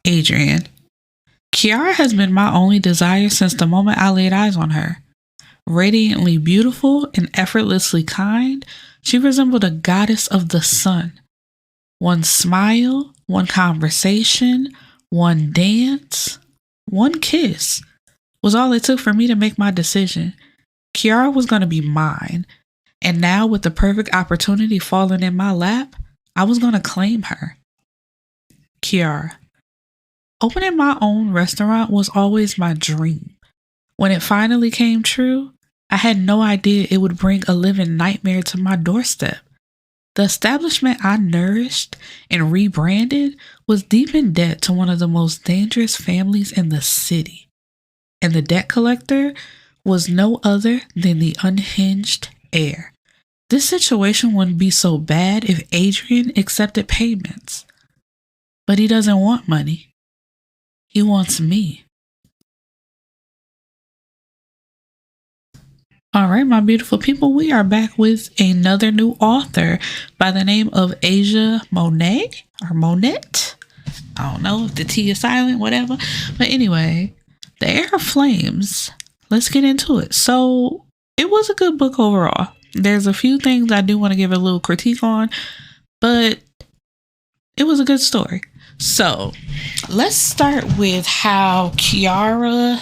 Adrian. Kiara has been my only desire since the moment I laid eyes on her. Radiantly beautiful and effortlessly kind, she resembled a goddess of the sun. One smile, one conversation, one dance, one kiss was all it took for me to make my decision. Kiara was going to be mine, and now with the perfect opportunity falling in my lap, I was going to claim her. Kiara. Opening my own restaurant was always my dream. When it finally came true, I had no idea it would bring a living nightmare to my doorstep. The establishment I nourished and rebranded was deep in debt to one of the most dangerous families in the city. And the debt collector was no other than the unhinged Heir. This situation wouldn't be so bad if Adrian accepted payments. But he doesn't want money. He wants me. All right, my beautiful people, we are back with another new author by the name of Asia Monet or Monet. I don't know if the T is silent, whatever. But anyway, The Heir of Flames. Let's get into it. So it was a good book overall. There's a few things I do want to give a little critique on, but it was a good story. So let's start with how Kiara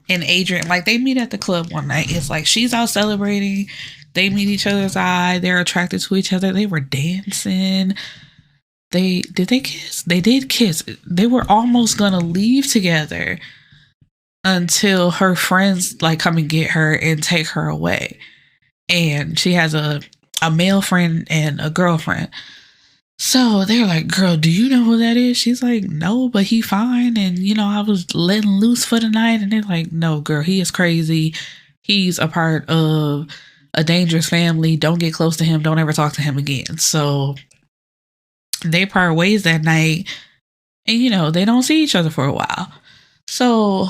and Adrian, like, they meet at the club one night. It's like she's out celebrating. They meet each other's eye. They're attracted to each other. They were dancing. Did they kiss? They did kiss. They were almost gonna leave together until her friends like come and get her and take her away. And she has a male friend and a girlfriend. So they're like, girl, do you know who that is? She's like, no, but he fine. And, I was letting loose for the night. And they're like, no, girl, he is crazy. He's a part of a dangerous family. Don't get close to him. Don't ever talk to him again. So they part ways that night. And, they don't see each other for a while. So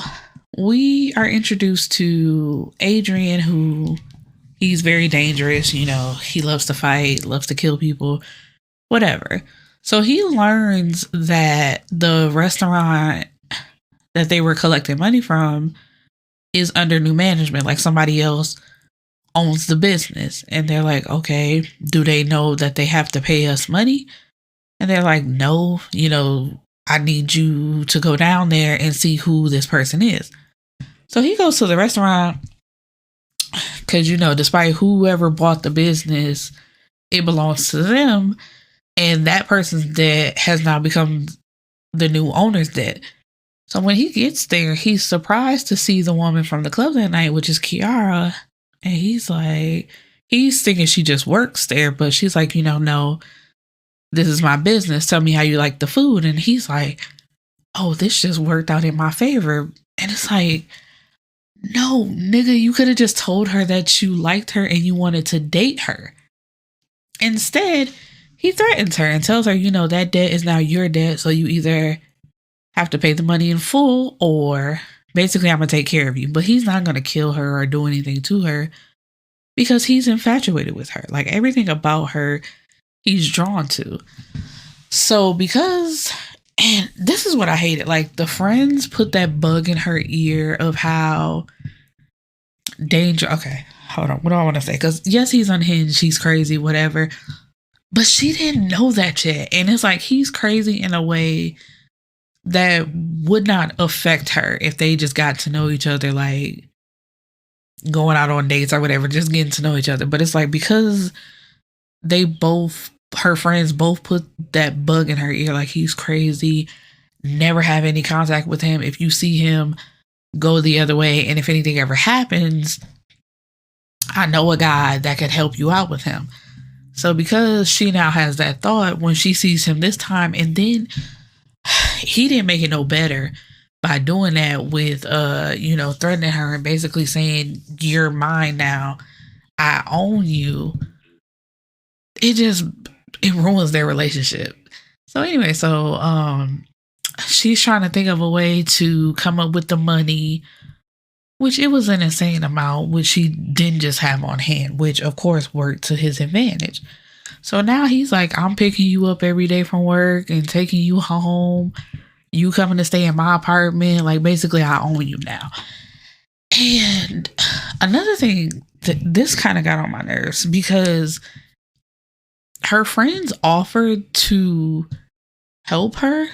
we are introduced to Adrian, who he's very dangerous. He loves to fight, loves to kill people. Whatever. So he learns that the restaurant that they were collecting money from is under new management. Like somebody else owns the business. And they're like, okay, do they know that they have to pay us money? And they're like, no, I need you to go down there and see who this person is. So he goes to the restaurant because, despite whoever bought the business, it belongs to them. And that person's debt has now become the new owner's debt. So when he gets there, he's surprised to see the woman from the club that night, which is Kiara. And he's thinking she just works there. But she's like, no, this is my business. Tell me how you like the food. And he's like, oh, this just worked out in my favor. And it's like, no, nigga, you could have just told her that you liked her and you wanted to date her. Instead, he threatens her and tells her, that debt is now your debt. So you either have to pay the money in full or basically I'm going to take care of you. But he's not going to kill her or do anything to her because he's infatuated with her. Like everything about her, he's drawn to. So and this is what I hated. Like the friends put that bug in her ear of how okay, hold on. What do I want to say? Because yes, he's unhinged. He's crazy, whatever. But she didn't know that yet. And it's like he's crazy in a way that would not affect her if they just got to know each other, like going out on dates or whatever, just getting to know each other. But it's like because her friends both put that bug in her ear, like he's crazy, never have any contact with him. If you see him, go the other way. And if anything ever happens, I know a guy that could help you out with him. So because she now has that thought when she sees him this time, and then he didn't make it no better by doing that with, threatening her and basically saying, you're mine now. I own you. It ruins their relationship. So anyway, she's trying to think of a way to come up with the money, which it was an insane amount, which she didn't just have on hand, which of course worked to his advantage. So now he's like, I'm picking you up every day from work and taking you home. You coming to stay in my apartment? Like, basically, I own you now. And another thing that this kind of got on my nerves because her friends offered to help her,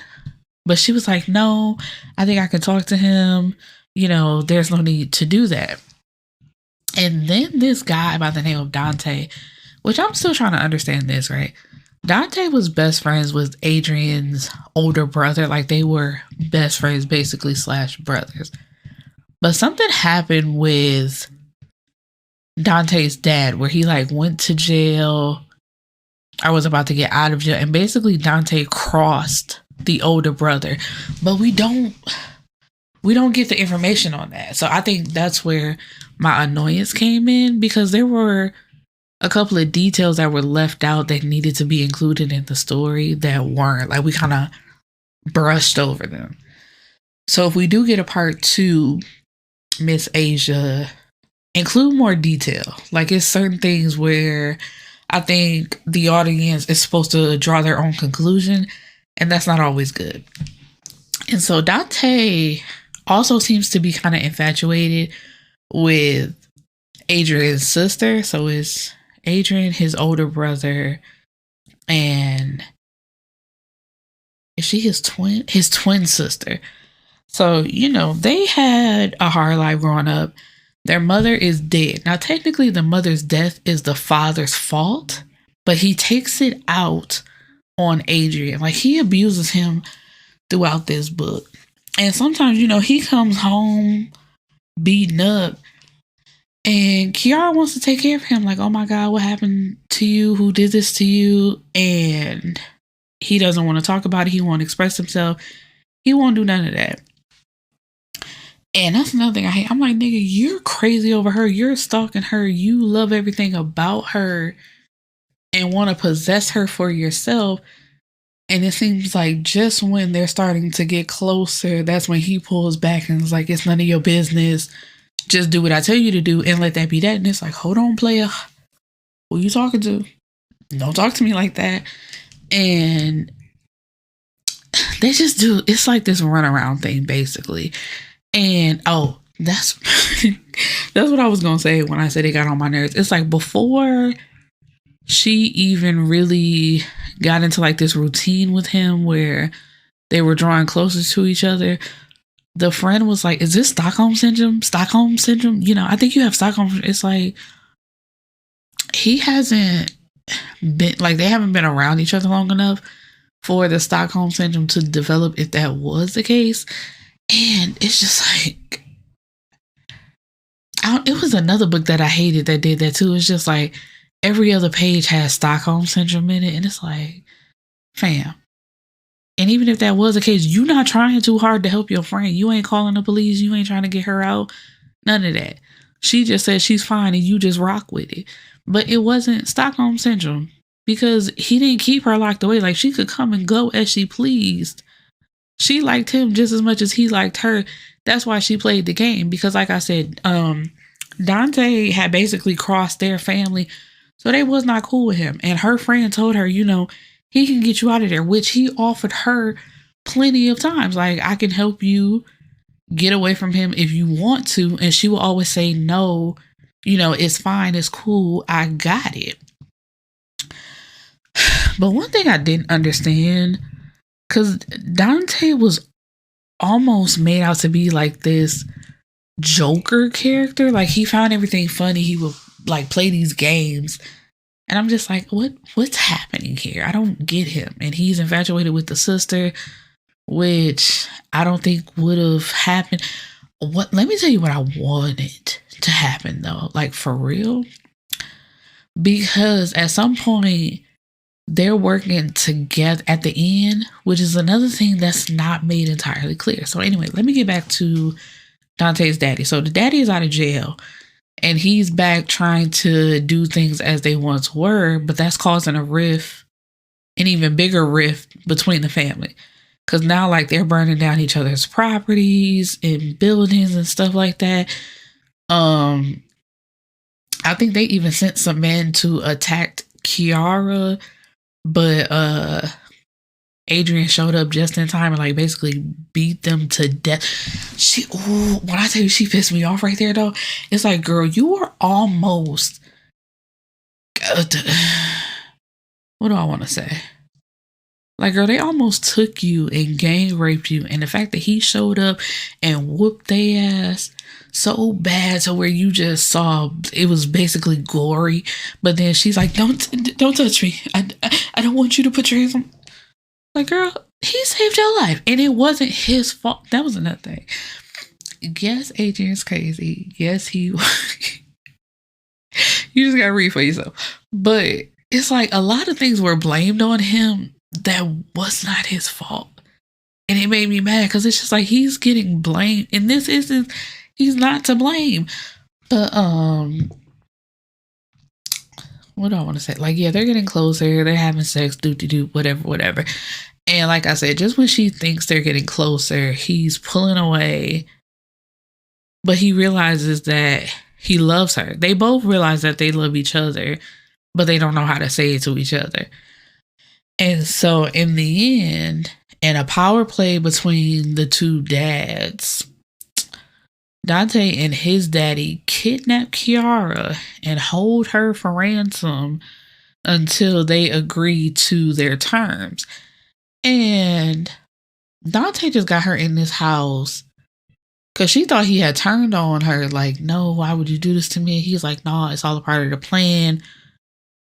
but she was like, no, I think I can talk to him. There's no need to do that. And then this guy by the name of Dante, which I'm still trying to understand this, right? Dante was best friends with Adrian's older brother. Like, they were best friends, basically, / brothers. But something happened with Dante's dad where he like went to jail. I was about to get out of jail. And basically Dante crossed the older brother. But we don't get the information on that. So I think that's where my annoyance came in, because there were a couple of details that were left out that needed to be included in the story that weren't. Like, we kind of brushed over them. So if we do get a part 2, Miss Asia, include more detail. Like, it's certain things where I think the audience is supposed to draw their own conclusion, and that's not always good. And so Dante also seems to be kind of infatuated with Adrian's sister. So it's Adrian, his older brother, and is she his twin? His twin sister. So, they had a hard life growing up. Their mother is dead. Now, technically, the mother's death is the father's fault, but he takes it out on Adrian. Like, he abuses him throughout this book. And sometimes, he comes home beaten up, and Kiara wants to take care of him. Like, oh my God, what happened to you? Who did this to you? And he doesn't want to talk about it. He won't express himself. He won't do none of that. And that's another thing I hate. I'm like, nigga, you're crazy over her. You're stalking her. You love everything about her and want to possess her for yourself. And it seems like just when they're starting to get closer, that's when he pulls back and is like, it's none of your business. Just do what I tell you to do and let that be that. And it's like, hold on, player. Who you talking to? Don't talk to me like that. And they just do. It's like this runaround thing, basically. And that's what I was gonna say when I said it got on my nerves. It's like before she even really got into like this routine with him where they were drawing closer to each other, the friend was like, is this Stockholm syndrome? I think you have Stockholm. It's like he hasn't been, like, they haven't been around each other long enough for the Stockholm syndrome to develop, if that was the case. And it's just like, it was another book that I hated that did that too. It's just like every other page has Stockholm syndrome in it. And it's like, fam. And even if that was the case, you're not trying too hard to help your friend. You ain't calling the police. You ain't trying to get her out. None of that. She just said she's fine and you just rock with it. But it wasn't Stockholm syndrome because he didn't keep her locked away. Like, she could come and go as she pleased. She liked him just as much as he liked her. That's why she played the game. Because like I said, Dante had basically crossed their family. So they was not cool with him. And her friend told her, he can get you out of there, which he offered her plenty of times. Like, I can help you get away from him if you want to. And she will always say, no, it's fine. It's cool. I got it. But one thing I didn't understand, because Dante was almost made out to be like this Joker character. Like, he found everything funny. He would like play these games. And I'm just like, what's happening here? I don't get him. And he's infatuated with the sister, which I don't think would have happened. Let me tell you what I wanted to happen though. Like, for real. Because at some point they're working together at the end, which is another thing that's not made entirely clear. So anyway, let me get back to Dante's daddy. So the daddy is out of jail. And he's back trying to do things as they once were, but that's causing a rift, an even bigger rift between the family. Because now, like, they're burning down each other's properties and buildings and stuff like that. I think they even sent some men to attack Kiara, but Adrian showed up just in time and like basically beat them to death. When I tell you she pissed me off right there though, it's like, girl, you were almost what do I want to say? Like, girl, they almost took you and gang raped you. And the fact that he showed up and whooped their ass so bad to where you just saw it was basically gory. But then she's like, don't touch me. I don't want you to put your hands on. Like, girl, he saved your life. And it wasn't his fault. That was another thing. Yes, Adrian's crazy. Yes, he you just gotta read for yourself. But it's like a lot of things were blamed on him that was not his fault. And it made me mad because it's just like he's getting blamed. In this instance, he's not to blame. But what do I want to say? Like, yeah, they're getting closer. They're having sex, whatever. And like I said, just when she thinks they're getting closer, he's pulling away. But he realizes that he loves her. They both realize that they love each other, but they don't know how to say it to each other. And so in the end, in a power play between the two dads, Dante and his daddy kidnap Kiara and hold her for ransom until they agree to their terms. And Dante just got her in this house because she thought he had turned on her. Like, no, why would you do this to me? He's like, no, it's all a part of the plan.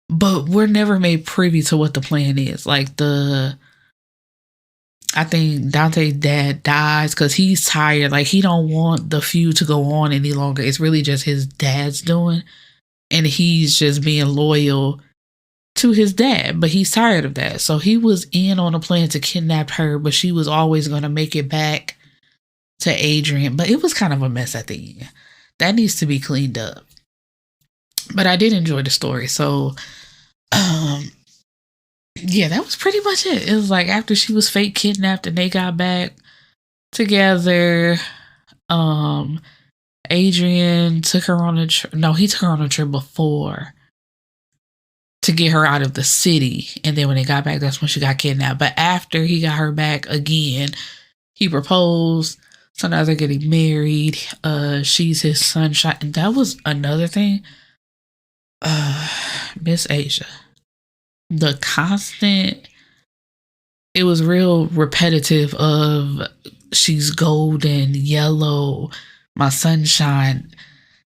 But we're never made privy to what the plan is. Like I think Dante's dad dies because he's tired. Like, he don't want the feud to go on any longer. It's really just his dad's doing. And he's just being loyal to his dad. But he's tired of that. So he was in on a plan to kidnap her. But she was always going to make it back to Adrian. But it was kind of a mess at the end. That needs to be cleaned up. But I did enjoy the story. So, yeah, that was pretty much it. It was like after she was fake kidnapped and they got back together, Adrian took her on a trip. No, he took her on a trip before to get her out of the city. And then when they got back, that's when she got kidnapped. But after he got her back again, he proposed. So now they're getting married. She's his sunshine. And that was another thing. Miss Asia. The constant, it was real repetitive of she's golden, yellow, my sunshine.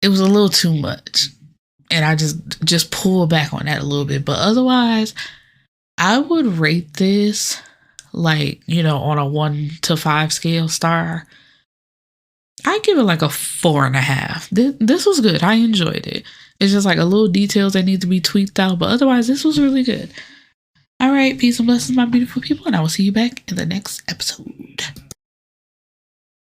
It was a little too much. And I just pulled back on that a little bit. But otherwise, I would rate this like, on a 1 to 5 scale star. I give it like a 4.5. This was good. I enjoyed it. It's just like a little details that need to be tweaked out. But otherwise, this was really good. All right. Peace and blessings, my beautiful people. And I will see you back in the next episode.